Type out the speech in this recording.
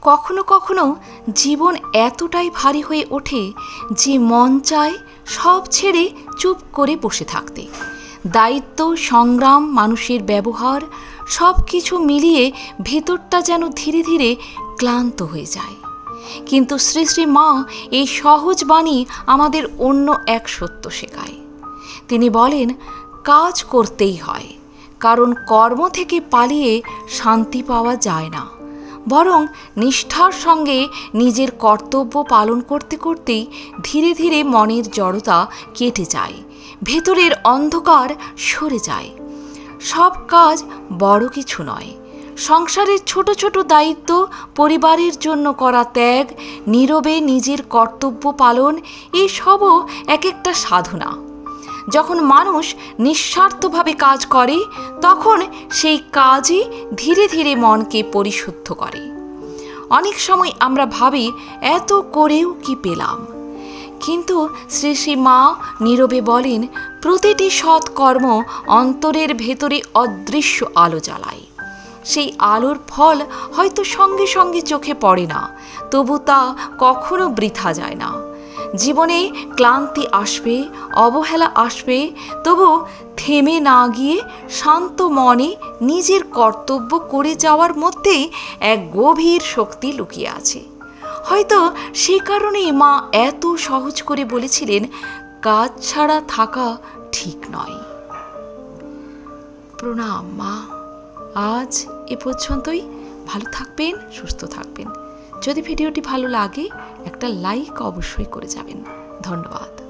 কখনো কখনো জীবন এতটাই ভারী হয়ে ওঠে যে মন চায় সব ছেড়ে চুপ করে বসে থাকতে। দায়িত্ব, সংগ্রাম, মানুষের ব্যবহার সব কিছু মিলিয়ে ভেতরটা যেন ধীরে ধীরে ক্লান্ত হয়ে যায়। কিন্তু শ্রী শ্রী মা এই সহজ বাণী আমাদের অন্য এক সত্য শেখায়। তিনি বলেন, কাজ করতেই হয়, কারণ কর্ম থেকে পালিয়ে শান্তি পাওয়া যায় না। বরং নিষ্ঠার সঙ্গে নিজের কর্তব্য পালন করতে করতেই ধীরে ধীরে মনের জড়তা কেটে যায়, ভেতরের অন্ধকার সরে যায়। সব কাজ বড় কিছু নয়। সংসারের ছোট ছোট দায়িত্ব, পরিবারের জন্য করা ত্যাগ, নীরবে নিজের কর্তব্য পালন, এসবও এক একটা সাধনা। যখন মানুষ নিঃস্বার্থভাবে কাজ করে তখন সেই কাজই ধীরে ধীরে মনকে পরিশুদ্ধ করে। অনেক সময় আমরা ভাবি, এত করেও কি পেলাম? কিন্তু শ্রী শ্রী মা নীরবে বলেন, প্রতিটি সৎকর্ম অন্তরের ভেতরে অদৃশ্য আলো জ্বালায়। সেই আলোর ফল হয়তো সঙ্গে সঙ্গে চোখে পড়ে না, তবু তা কখনো বৃথা যায় না। জীবনে ক্লান্তি আসবে, অবহেলা আসবে, তবু থেমে না গিয়ে শান্ত মনে নিজের কর্তব্য করে যাওয়ার মধ্যেই এক গভীর শক্তি লুকিয়ে আছে। হয়তো সে কারণেই মা এত সহজ করে বলেছিলেন, কাজ ছাড়া থাকা ঠিক নয়। প্রণাম মা। আজ এ পর্যন্তই। ভালো থাকবেন, সুস্থ থাকবেন। যদি ভিডিওটি ভালো লাগে একটা লাইক অবশ্যই করে যাবেন। ধন্যবাদ।